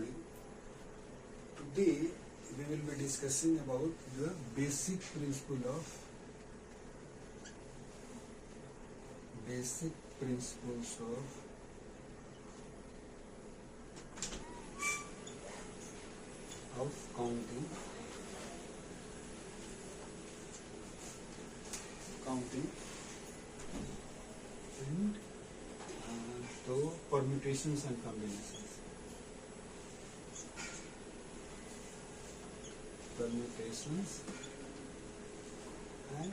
morning. Today we will be discussing about the basic principles of counting and so permutations and combinations. And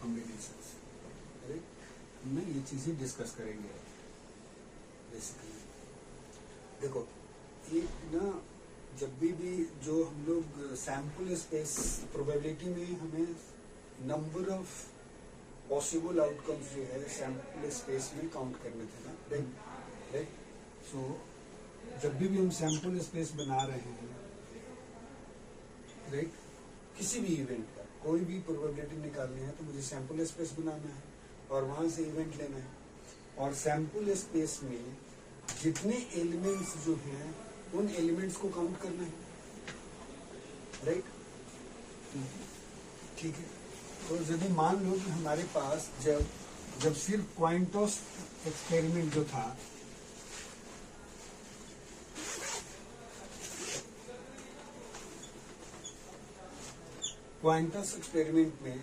combinations, right? हमने ये चीजें discuss करेंगे basically. देखो, एक ना जब भी जो हम लोग सैंपल स्पेस प्रोबेबिलिटी में हमें नंबर ऑफ पॉसिबल आउटकम्स जो है सैंपल स्पेस में काउंट करने थे ना, राइट? सो जब भी हम सैंपल स्पेस बना रहे हैं, राइट, किसी भी इवेंट का कोई भी प्रोबेबिलिटी निकालनी है तो मुझे सैंपल स्पेस बनाना है और वहां से इवेंट लेना है, और सैंपल स्पेस में जितने एलिमेंट्स जो हैं उन एलिमेंट्स को काउंट करना है, राइट? ठीक है. तो यदि मान लो कि हमारे पास जब सिर्फ क्वांटोस एक्सपेरिमेंट जो था, क्वांटस एक्सपेरिमेंट में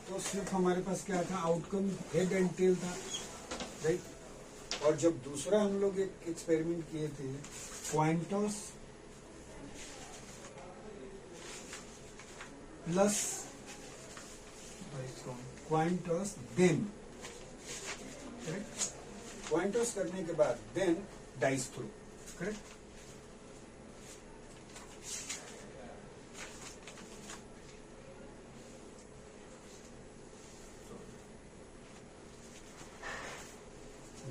तो सिर्फ हमारे पास क्या था, आउटकम हेड एंड टेल था, राइट? और जब दूसरा हम लोग एक एक्सपेरिमेंट किए थे coin toss plus coin toss then, correct? Coin toss करने के बाद then dice throw, correct?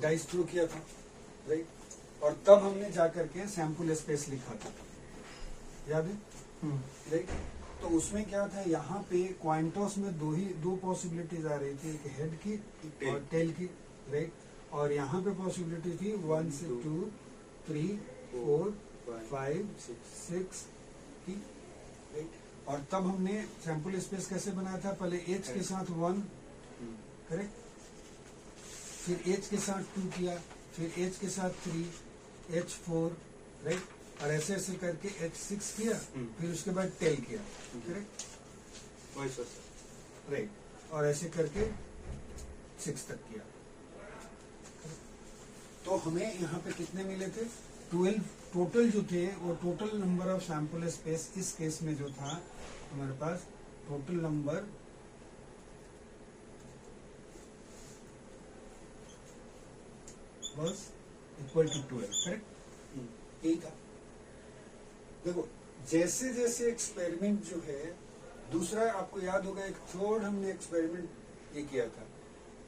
Dice throw किया था, राइट? और तब हमने जाकर के सैंपल स्पेस लिखा था, याद है? राइट? तो उसमें क्या था, यहाँ पे क्वांटोस में दो पॉसिबिलिटीज आ रही थी, एक हेड की और टेल की, राइट? और यहाँ पे पॉसिबिलिटी थी 1 से 2 3 4 5 6 की, राइट? और तब हमने सैंपल स्पेस कैसे बनाया था, पहले एच के साथ 1, करेक्ट? फिर एच के साथ 2 किया, फिर एच के साथ 3, H4, राइट? और ऐसे ऐसे करके H6 किया, फिर उसके बाद टेल किया, करेक्ट? राइट? और ऐसे करके 6 तक किया. तो हमें यहाँ पे कितने मिले थे? 12 टोटल जो थे, वो total number of sample space इस केस में जो था हमारे पास, total number was equal to 12, correct? यही था. देखो, जैसे जैसे एक्सपेरिमेंट जो है, दूसरा आपको याद होगा एक थर्ड हमने एक्सपेरिमेंट ये किया था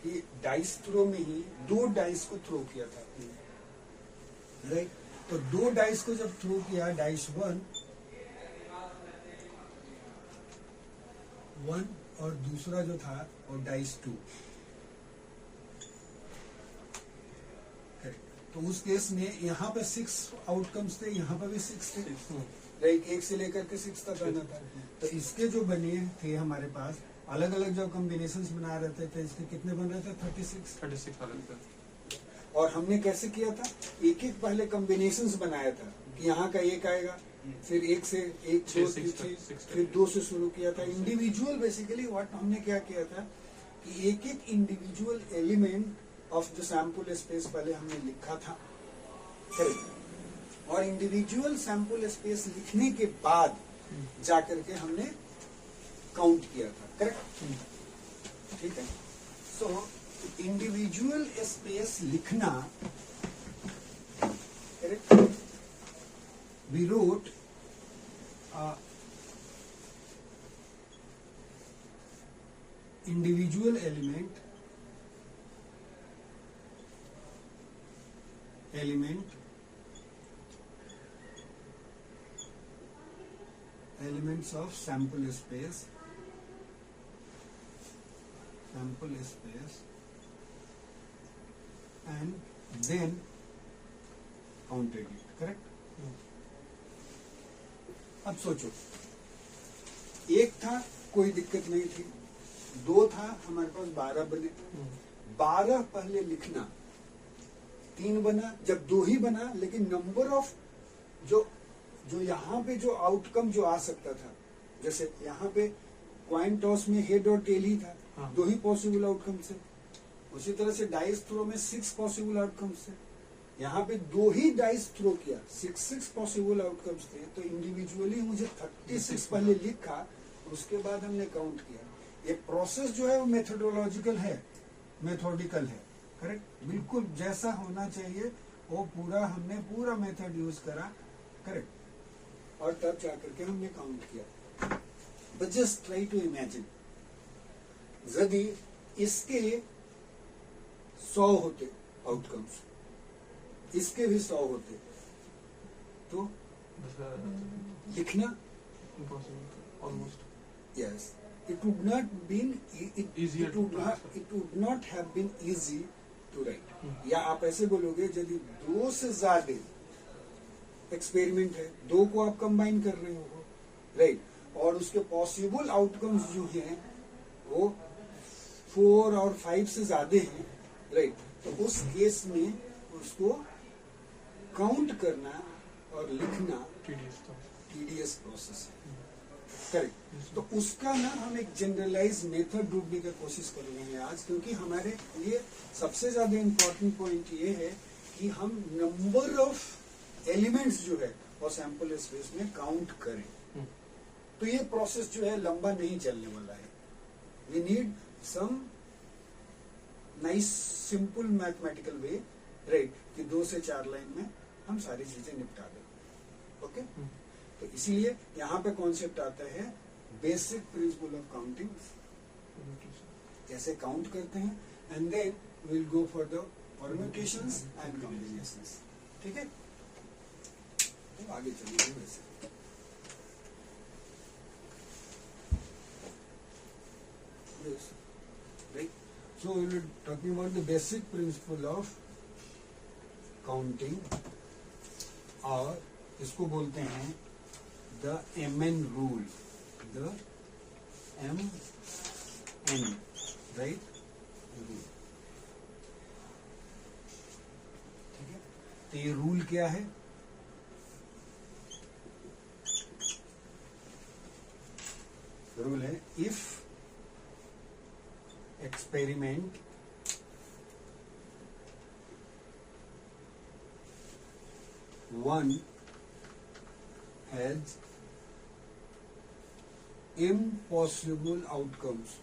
कि डाइस थ्रो में ही 2 डाइस को थ्रो किया था, राइट? तो 2 डाइस को जब थ्रो किया, डाइस 1 और दूसरा जो था वो डाइस 2, तो उस केस में यहाँ पे 6 आउटकम्स थे, यहाँ पे भी 6 थे, राइट? 1 से लेकर के 6 तक आना था. तो इसके जो बने थे हमारे पास अलग अलग जब कॉम्बिनेशंस बना रहे थे, इसके कितने बन रहे थे? 36 और हमने कैसे किया था, एक एक पहले कॉम्बिनेशंस बनाया था कि यहाँ का 1 आएगा, फिर 1 से 1 2 फिर 2 से शुरू किया था. इंडिविजुअल बेसिकली व्हाट हमने क्या किया था कि एक एक individual element of the sample space पहले हमने लिखा था, करेक्ट? और इंडिविजुअल सैंपल स्पेस लिखने के बाद जाकर के हमने काउंट किया था, करेक्ट? ठीक है. सो इंडिविजुअल स्पेस लिखना, correct? We wrote individual elements of sample space and then counted it. Correct? अब सोचो, एक था कोई दिक्कत नहीं थी, दो था हमारे पास 12 बने, 12 पहले लिखना, 3 बना, जब 2 ही बना, लेकिन नंबर ऑफ जो यहाँ पे जो आउटकम जो आ सकता था, जैसे यहाँ पे कॉइन टॉस में हेड और टेल ही था, हाँ। 2 ही पॉसिबल आउटकम्स है। उसी तरह से डाइस थ्रो में 6 पॉसिबल आउटकम्स है, यहाँ पे 2 ही डाइस थ्रो किया, 6 पॉसिबल आउटकम्स थे, तो इंडिविजुअली मुझे 36 पहले लिखा, उसके बाद हमने काउंट किया। ये प्रोसेस जो है वो मेथोडोलॉजिकल है, मेथोडिकल है। करेक्ट? बिल्कुल जैसा होना चाहिए वो पूरा हमने पूरा मेथड यूज करा। करेक्ट? और तब जाकर के हमने काउंट किया। But just try to imagine, यदि इसके 100 होते आउटकम्स, इसके भी 100 होते, तो लिखना almost yes, it would not been Easier it would to not, transfer. it would not have been easy to write. या आप ऐसे बोलोगे, यदि 2 से ज्यादा एक्सपेरिमेंट है, 2 को आप कंबाइन कर रहे हो, राइट, और उसके पॉसिबल आउटकम्स जो हैं वो 4 और 5 से ज्यादा हैं, राइट, तो उस केस में उसको काउंट करना और लिखना टीडीएस प्रोसेस है। करेक्ट? तो उसका ना हम एक जनरलाइज मेथड ढूंढने की कोशिश करेंगे आज, क्योंकि हमारे लिए सबसे ज्यादा इम्पोर्टेंट पॉइंट ये है कि हम नंबर ऑफ एलिमेंट्स जो है और सैंपल स्पेस में काउंट करें। तो ये प्रोसेस जो है लंबा नहीं चलने वाला है। We need some nice simple mathematical way, right, कि 2 से 4 लाइन में हम सारी चीजें निपटा दें। ओके? तो इसीलिए यहाँ पे कॉन्सेप्ट आता है बेसिक प्रिंसिपल ऑफ काउंटिंग, कैसे काउंट करते हैं, and then will go for the permutations and combinations. ठीक है? तो आगे चलिए वैसे। Yes. Right. So we will talking about the basic principle of counting, और इसको बोलते हैं the MN rule, the MN, right? ठीक है? तो ये रूल क्या है? रूल है, if experiment one has impossible outcomes,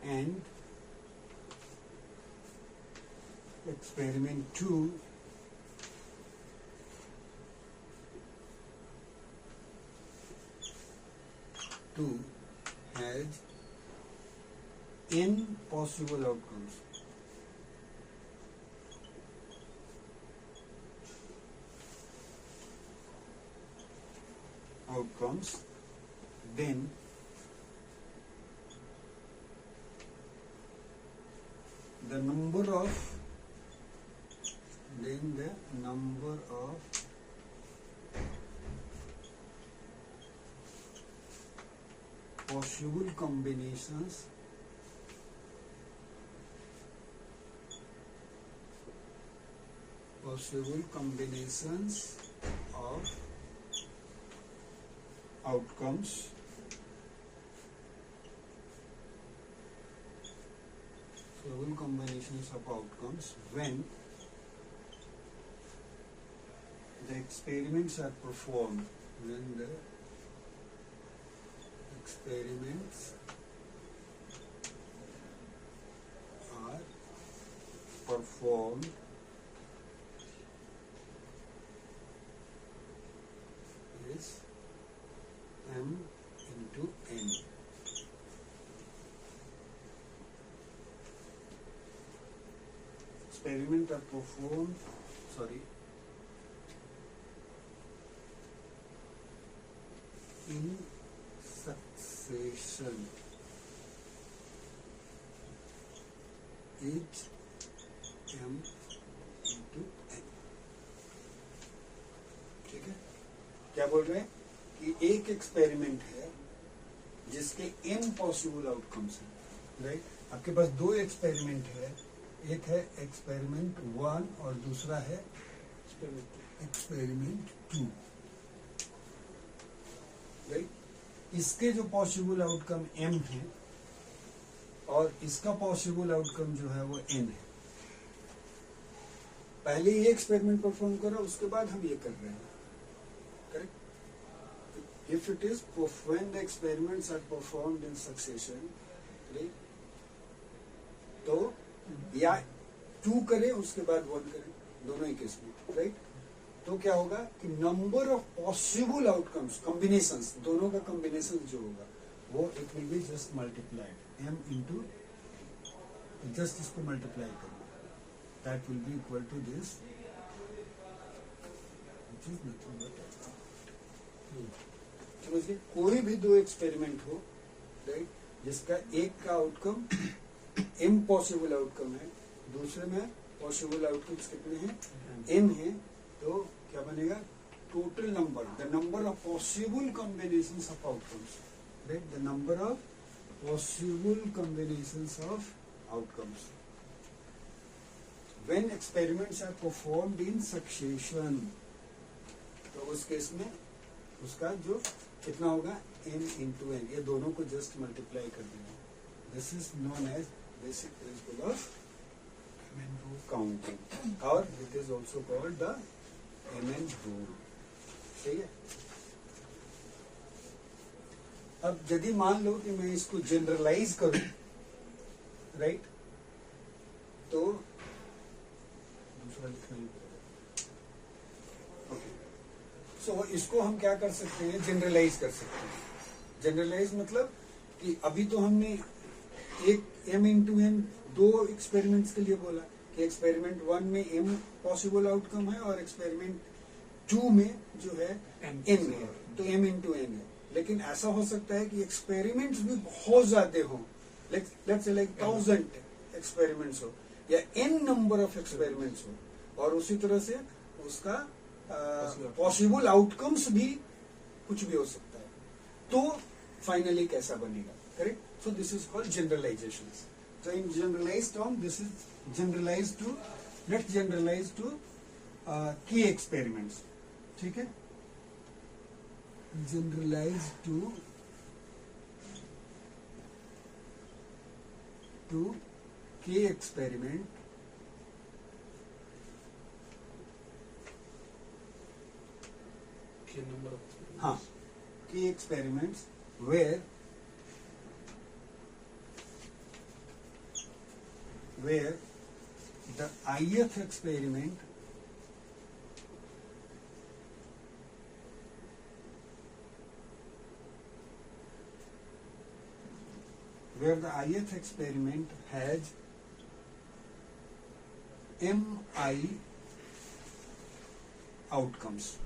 and experiment 2 has n possible outcomes. Then the number of possible combinations of outcomes when the experiments are performed, is m into n. Experiments are performed, in succession is m into n। ठीक है, क्या बोल रहे हैं कि एक experiment है जिसके n पॉसिबल आउटकम्स हैं, राइट। आपके पास दो एक्सपेरिमेंट है, एक है एक्सपेरिमेंट 1 और दूसरा है एक्सपेरिमेंट 2, राइट। इसके जो पॉसिबल आउटकम m है और इसका पॉसिबल आउटकम जो है वो n है। पहले ये एक्सपेरिमेंट परफॉर्म करा, उसके बाद हम ये कर रहे हैं, correct. If it is when the experiments are performed in succession, right, तो या 2 करें उसके बाद 1 करें, दोनों ही केस में, राइट। तो क्या होगा कि number of possible outcomes, combinations, दोनों का कॉम्बिनेशन जो होगा वो it will be just multiplied m into, जस्ट इसको मल्टीप्लाई करना, that will be equal to this, समझिए। कोई भी दो एक्सपेरिमेंट हो, राइट, जिसका एक का आउटकम m पॉसिबल आउटकम है, दूसरे में पॉसिबल आउटकम्स कितने हैं, n है, तो क्या बनेगा, total number, the number of possible combinations of outcomes, right, the number of possible combinations of outcomes when experiments are performed in succession. तो उस केस में उसका जो कितना होगा, m इंटू n, ये दोनों को जस्ट मल्टीप्लाई कर देना। This is known as basic principle of counting, और it is also called the MN rule, ठीक है। अब यदि मान लो कि मैं इसको जनरलाइज करूं, राइट, तो दूसरा लिखना ही पड़ेगा, ओके। सो इसको हम क्या कर सकते हैं, जनरलाइज कर सकते हैं। जनरलाइज मतलब कि अभी तो हमने एक m इंटू n दो एक्सपेरिमेंट्स के लिए बोला कि एक्सपेरिमेंट 1 में m पॉसिबल आउटकम है और एक्सपेरिमेंट 2 में जो है n है, तो m इंटू n है। लेकिन ऐसा हो सकता है कि एक्सपेरिमेंट्स भी बहुत ज्यादा हो, लेट्स से लाइक 1000 एक्सपेरिमेंट्स हो या n नंबर ऑफ एक्सपेरिमेंट्स हो, और उसी तरह से उसका पॉसिबल आउटकम्स भी कुछ भी हो सकता है, तो फाइनली कैसा बनेगा, correct. So this is called generalizations. So in generalized term, this is generalized to, let's generalize to key experiments. ठीक है, generalized to key experiment, हाँ, key experiments where the ith experiment has mi outcomes.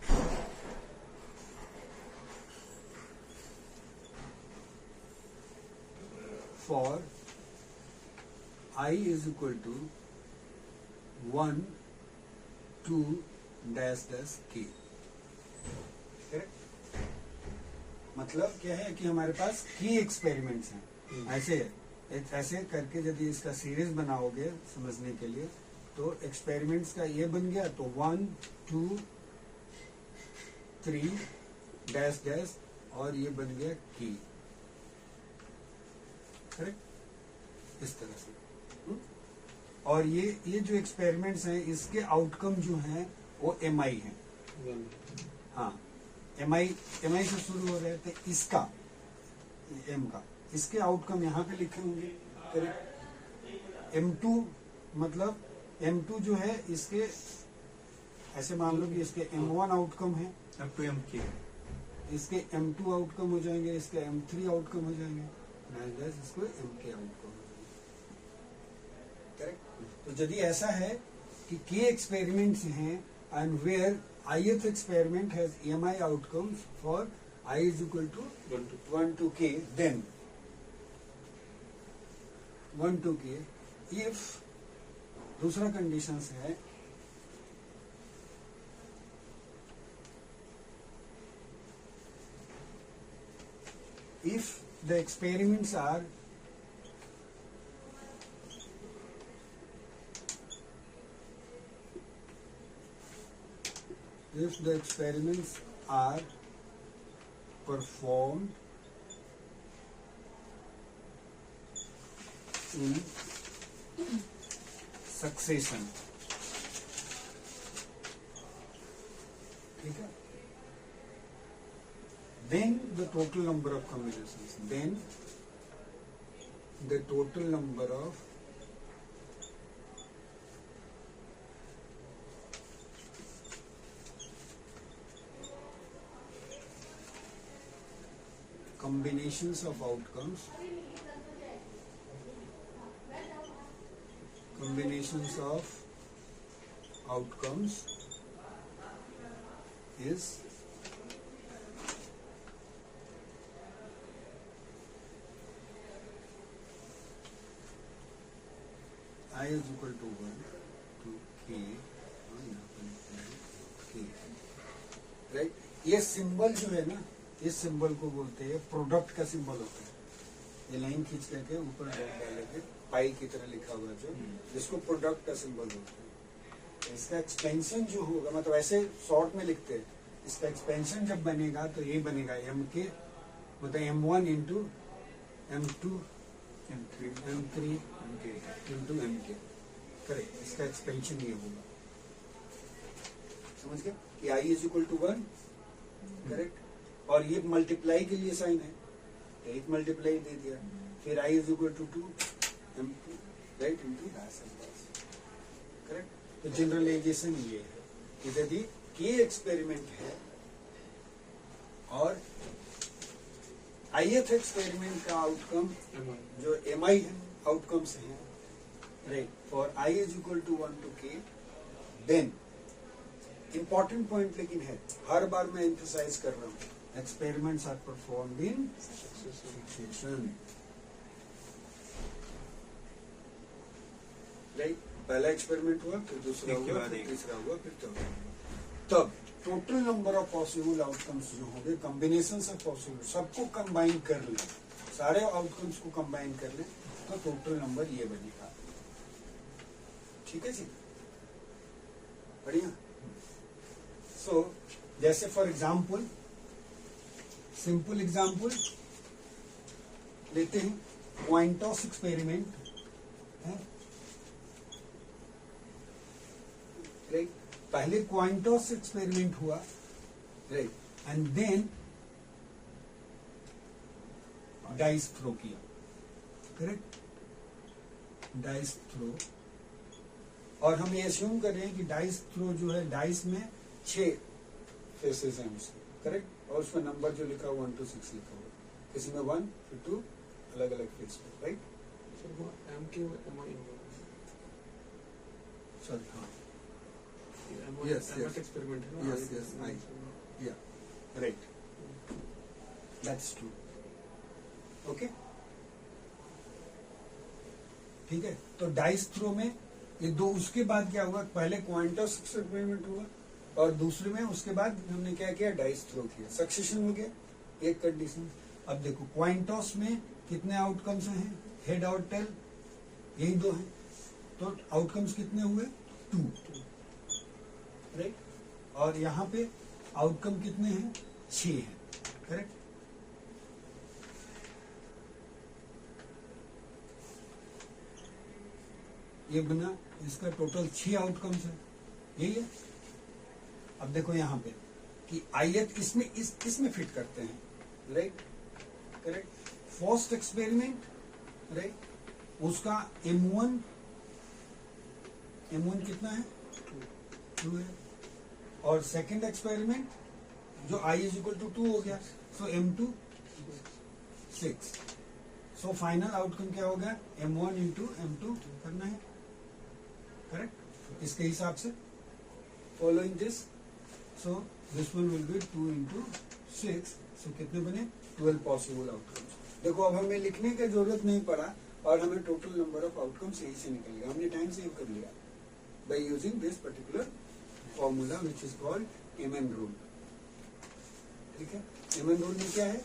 For I is equal to 1 2 dash dash k, correct. मतलब क्या है कि हमारे पास की experiments हैं, ऐसे करके यदि इसका सीरीज बनाओगे समझने के लिए, तो एक्सपेरिमेंट्स का ये बन गया, तो 1 2 3 डैश डैश, और ये बन गया की, करेक्ट, इस तरह से। और ये जो एक्सपेरिमेंट्स हैं इसके आउटकम जो हैं वो MI हैं, हाँ, MI से शुरू हो रहे थे, इसका M का, इसके आउटकम यहाँ पे लिखे होंगे, करेक्ट। M2 मतलब M2 जो है इसके, ऐसे मान लो कि इसके M1 आउटकम है, up to MK, इसके M2 आउटकम हो जाएंगे, इसके M3 आउटकम हो जाएंगे, इसको MK आउटकम हो जाएंगे, करेक्ट। तो यदि ऐसा है कि के एक्सपेरिमेंट्स हैं and where ith experiment has MI outcomes for I is equal to 1 to k, then 1 to k if दूसरा कंडीशंस है if the experiments are performed in succession, ठीक है, then the total number of combinations, then the total number of combinations of outcomes is I is equal to 1 to k, right. ये symbol जो है ना, इस symbol को बोलते हैं प्रोडक्ट का सिंबल होता है। ये लाइन खींच करके ऊपर डालेंगे पाई की तरह लिखा हुआ जो, जिसको प्रोडक्ट का सिंबल बोलते हैं। इसका एक्सपेंशन जो होगा, मतलब ऐसे शॉर्ट में लिखते हैं, इसका एक्सपेंशन जब बनेगा तो ये बनेगा एम के, मतलब m1 into m2 m3 into m k, correct. इसका एक्सपेंशन ये होगा, समझ गए कि i is equal to 1, correct. और ये मल्टीप्लाई के लिए साइन है, तो एक मल्टीप्लाई दे दिया, फिर i is equal to 2 m2, right, into correct. तो जनरलाइजेशन ये है कि यदि के एक्सपेरिमेंट है और ith एक्सपेरिमेंट का आउटकम जो mi है, आउटकम्स हैं, right, for i is equal to 1 to k, then important point लेकिन है, हर बार मैं एम्फसाइज कर रहा हूं, experiments are performed in succession, right. पहला एक्सपेरिमेंट हुआ, फिर दूसरा हुआ, फिर तीसरा हुआ, फिर चौथा हुआ। तब total number of possible outcomes जो होंगे, कॉम्बिनेशन ऑफ पॉसिबल, सबको कंबाइन कर लें, सारे आउटकम्स को कंबाइन कर लें, तो टोटल नंबर ये बनेगा, ठीक है जी, बढ़िया। सो जैसे फॉर एग्जाम्पल, सिंपल एग्जाम्पल लेते हैं, क्वांटॉस एक्सपेरिमेंट है, राइट। पहले क्वांटॉस एक्सपेरिमेंट हुआ, right, and then dice throw किया, करेक्ट, डाइस थ्रो। और हम ये अस्यूम कर रहे हैं कि डाइस थ्रो जो है, डाइस में 6 फेसेस हैं उसके, करेक्ट, और उसमें नंबर जो लिखा हुआ 1 to 6 लिखा हुआ, किसी में 1 फिर 2 अलग अलग फेस में, राइट। सॉरी, हाँ, yes, experiment, yes, yeah, right, that's true, okay, ठीक है। तो डाइस थ्रो में ये दो, उसके बाद क्या हुआ, पहले क्वांटॉस एक्सपेरिमेंट हुआ और दूसरे में उसके बाद हमने क्या किया, डाइस थ्रो किया, सक्सेशन हो गया, एक कंडीशन। अब देखो क्वांटॉस में कितने आउटकम्स हैं, हेड और टेल, यही 2 हैं, तो आउटकम्स कितने हुए, 2, राइट। और यहाँ पे आउटकम कितने हैं, 6 हैं, करेक्ट। ये बना, इसका टोटल 6 आउटकम्स है, यही है। अब देखो यहाँ पे कि ith इसमें इसमें फिट करते हैं, right, correct. First experiment, right, उसका m1 कितना है, 2 है, और सेकंड एक्सपेरिमेंट जो i इज इक्वल टू 2 हो गया, सो m2 6, सो फाइनल आउटकम क्या हो गया, m1 इंटू m2 करना है, करेक्ट, इसके हिसाब से following this, so this one will be 2 into 6 सो कितने बने 12 पॉसिबल आउटकम्स। देखो अब हमें लिखने की जरूरत नहीं पड़ा और हमें टोटल नंबर ऑफ आउटकम्स यही से निकल गया, हमने टाइम सेव कर लिया by using this particular formula which is called MN rule. ठीक है, एमएन रूल में क्या है,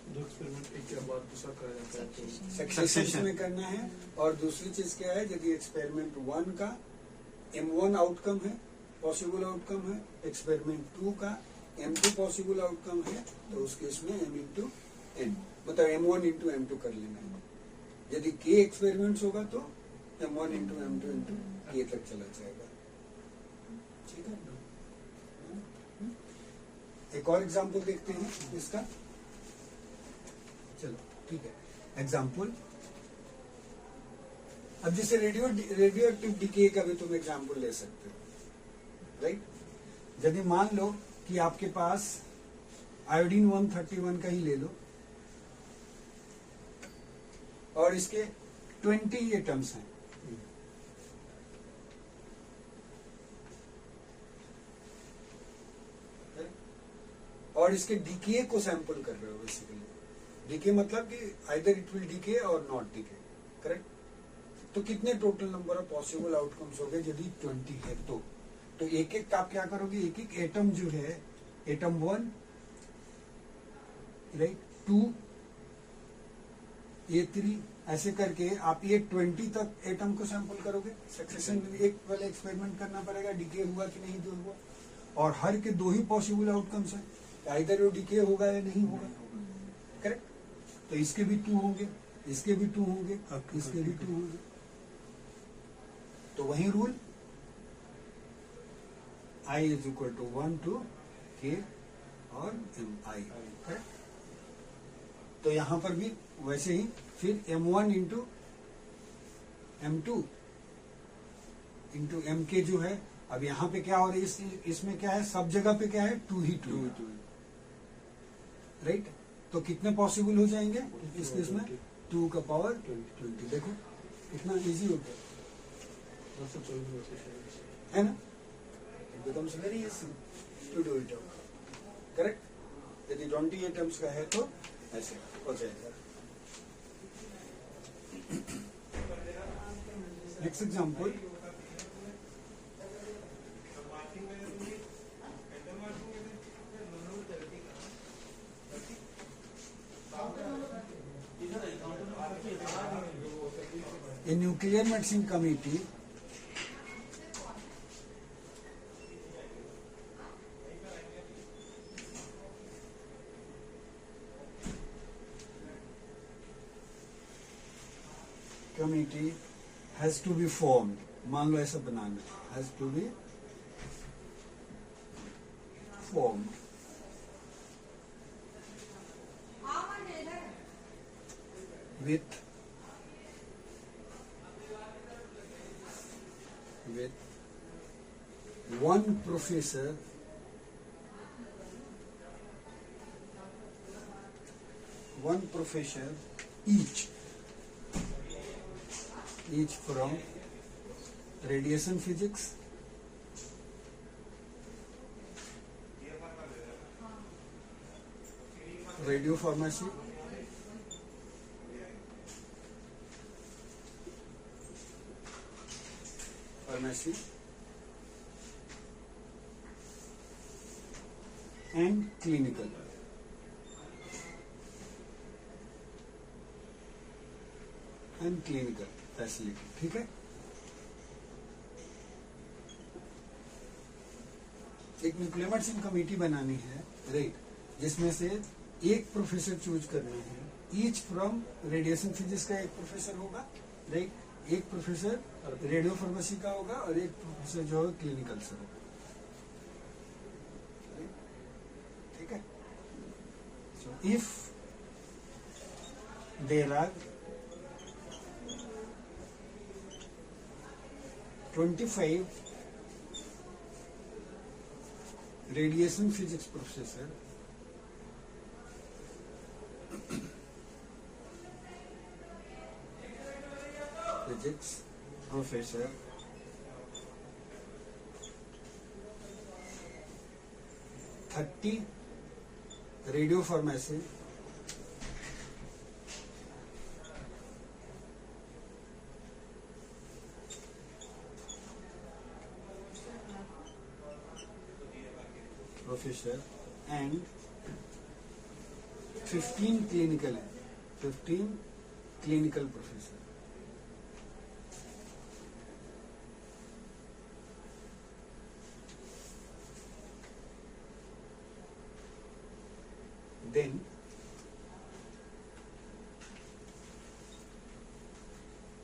दो एक्सपेरिमेंट एक के बाद दूसरा करा जाता है तो सक्सेशन में करना है। और दूसरी चीज क्या है, यदि एक्सपेरिमेंट 1 का M1 आउटकम है, पॉसिबल आउटकम है, एक्सपेरिमेंट 2 का M2 पॉसिबल आउटकम है, तो उस केस में M इंटू N मतलब M1 इंटू M2 कर लेना है। यदि K एक्सपेरिमेंट्स होगा तो M1 into M2 into K तक चला जाएगा। ठीक है, एक और एग्जाम्पल देखते हैं इसका। चलो ठीक है, एग्जाम्पल अब जैसे रेडियो एक्टिव डीके का भी तुम एग्जाम्पल ले सकते हो, राइट। यदि मान लो कि आपके पास आयोडीन 131 का ही ले लो और इसके 20 एटम्स हैं, और इसके डीके को सैंपल कर रहे हो। बेसिकली डीके मतलब कि आइदर इट विल डीके और नॉट डीके, करेक्ट। तो कितने total number of possible outcomes हो गए यदि 20 है तो एक एक आप क्या करोगे, एक एक एटम जो है, एटम 1 राइट 2 A3 ऐसे करके आप ये 20 तक एटम को सैंपल करोगे। सक्सेशन में एक पहले एक्सपेरिमेंट करना पड़ेगा, डीके हुआ कि नहीं जो हुआ, और हर के 2 ही पॉसिबल आउटकम्स हैं, आइदर वो डीके होगा या नहीं होगा, करेक्ट। तो इसके भी 2 होंगे, इसके भी 2 होंगे, इसके भी 2 होंगे। तो वही rule I is equal to 1 to K और MI, करेक्ट। तो यहां पर भी वैसे ही फिर M1 into M2 into MK जो है, अब यहाँ पे क्या हो रहा है, इसमें क्या है, सब जगह पे क्या है 2 ही 2, राइट। तो कितने पॉसिबल हो जाएंगे इस केस में, 2 का पावर 20। देखो कितना इजी हो गया है ना, it becomes very easy to do it out, correct. यदि 20 एटम्स का है तो ऐसे हो जाएगा। Next example, a nuclear medicine committee has to be formed, मान लो ऐसा बनाना, has to be formed with one professor each from radiation physics, radio pharmacy, and clinical. Facility, ठीक है। एक न्यूक्लियर मेडिसिन कमेटी बनानी है, राइट, जिसमें से एक प्रोफेसर चूज करना है, ईच फ्रॉम रेडिएशन फिजिक्स का एक प्रोफेसर होगा, राइट, एक प्रोफेसर रेडियो फार्मेसी का होगा और एक प्रोफेसर जो है क्लिनिकल से होगा, ठीक है। So if there are 25 radiation physics professor, physics professor, 30 radio pharmacy, professor and 15 clinical है, 15 clinical professor. Then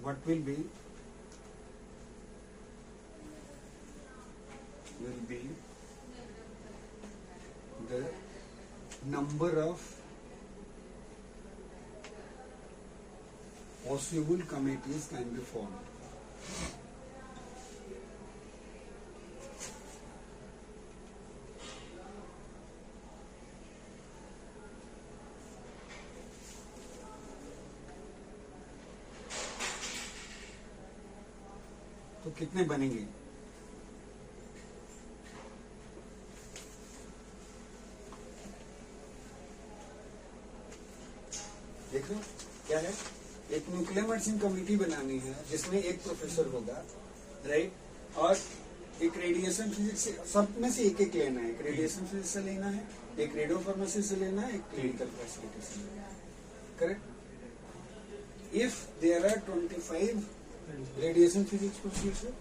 what will be the number of possible committees can be formed. तो कितने बनेंगे? देख लो क्या है, एक न्यूक्लियर मेडिसिन कमेटी बनानी है जिसमें एक प्रोफेसर होगा, राइट, और एक रेडिएशन फिजिक्स से, सब में से एक एक लेना है। एक रेडिएशन फिजिक्स से लेना है, एक रेडियो फार्मेसी से लेना है, एक क्लिनिकल फैसिलिटी से लेना है, correct. If there are 25 radiation physics professor,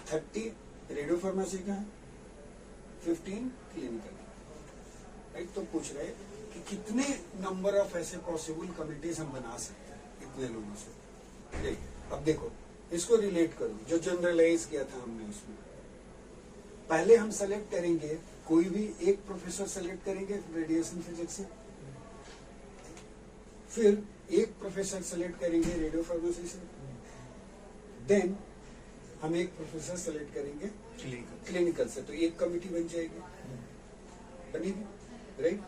30 radio pharmacy का है, 15 क्लिनिकल, राइट। तो पूछ रहे कि कितने नंबर ऑफ ऐसे पॉसिबल कमिटीज हम बना सकते हैं इतने लोगों से। देख, अब देखो इसको रिलेट करो जो जनरलाइज किया था हमने उसमें। पहले हम सेलेक्ट करेंगे, कोई भी एक प्रोफेसर सेलेक्ट करेंगे रेडिएशन फिजिक्स से, फिर एक प्रोफेसर सेलेक्ट करेंगे रेडियो फार्मेसी से, देन हम एक प्रोफेसर सेलेक्ट करेंगे क्लिनिकल से, तो एक कमिटी बन जाएगी, बनेगी, राइट।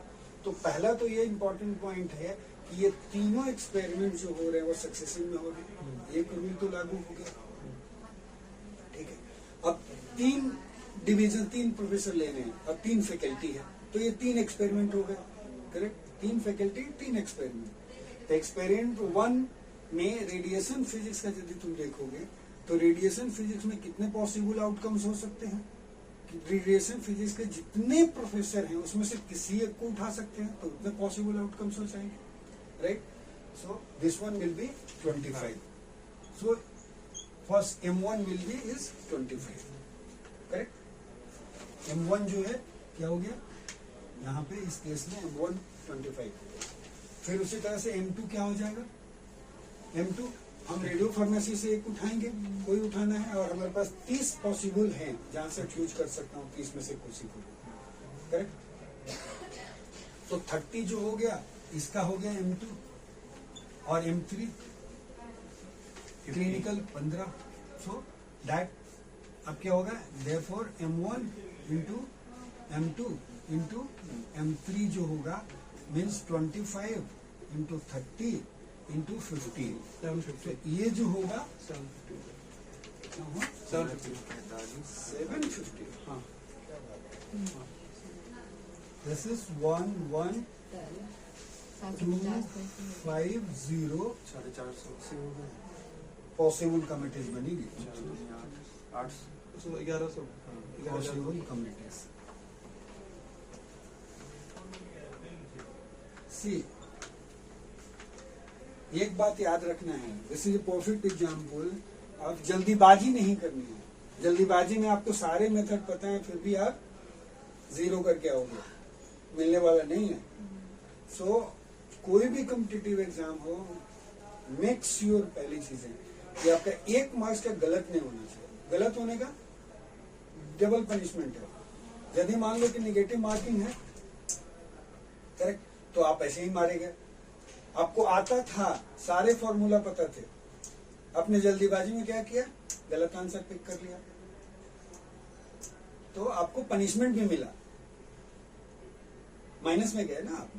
तो पहला तो ये इम्पोर्टेंट पॉइंट है कि ये तीनों एक्सपेरिमेंट जो हो रहे हैं वो सक्सेसिव में हो रहे, एक रूल तो लागू हो गया, ठीक है। अब 3 डिवीजन, 3 प्रोफेसर लेने हैं, अब 3 फैकल्टी है, तो ये 3 एक्सपेरिमेंट हो गए, करेक्ट। 3 faculty 3 experiment. तो एक्सपेरिमेंट 1 में रेडिएशन फिजिक्स का यदि तुम देखोगे तो रेडिएशन फिजिक्स में कितने पॉसिबल आउटकम्स हो सकते हैं? रेडिएशन फिजिक्स के जितने प्रोफेसर हैं उसमें से किसी एक को उठा सकते हैं, तो उतने पॉसिबल आउटकम्स हो जाएंगे, right. So this one will be 25, so first M1 will be is 25, correct. M1 जो है क्या हो गया यहाँ पे इस केस में M1 25। फिर उसी तरह से M2 क्या हो जाएगा? M2 हम रेडियो फार्मेसी से एक उठाएंगे, कोई उठाना है, और हमारे पास 30 पॉसिबल हैं जहां से चूज कर सकता हूँ 30 में से कुछ ही को, करेक्ट। तो 30 जो हो गया इसका हो गया M2, और M3 क्लिनिकल 15, सो दैट अब क्या होगा, therefore M1 into M2 into M3 जो होगा मीन्स 25 इंटू 30 इंटू 15, 750। तो ये जो होगा 750, हाँ, दिस इज 11 250 पॉसिबल कमिटीज बनेगी, 1100 पॉसिबल कमिटीज। सी, एक बात याद रखना है, this is a perfect example. आप जल्दीबाजी नहीं करनी है, जल्दीबाजी में आपको सारे मेथड पता है फिर भी आप 0 करके आओगे, मिलने वाला नहीं है। सो कोई भी कॉम्पिटिटिव एग्जाम हो, मेक श्योर पहली चीज है कि आपका 1 मार्क्स का गलत नहीं होना चाहिए। गलत होने का डबल पनिशमेंट है। यदि मान लो कि निगेटिव मार्किंग है, करेक्ट, तो आप ऐसे ही मारे गए। आपको आता था, सारे फॉर्मूला पता थे, आपने जल्दीबाजी में क्या किया, गलत आंसर पिक कर लिया, तो आपको पनिशमेंट भी मिला, माइनस में गए ना आप।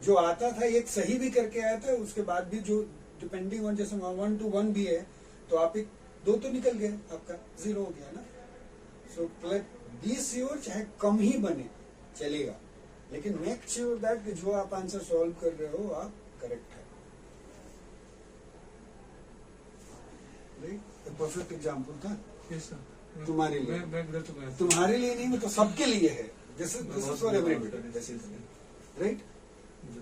जो आता था एक सही भी करके आया था, उसके बाद भी जो डिपेंडिंग ऑन, जैसे 1 to 1 भी है, तो आप एक 2 तो निकल गए, आपका 0 हो गया ना। सो बी श्योर चाहे कम ही बने चलेगा, लेकिन मेक श्योर दैट कि जो आप आंसर सॉल्व कर रहे हो आप करेक्ट है। राइट, परफेक्ट एग्जाम्पल था यस सर। तुम्हारे लिए, मैं गलत हो गया। तुम्हारे लिए नहीं, मतलब सबके लिए है। This is for everybody, right. मुझे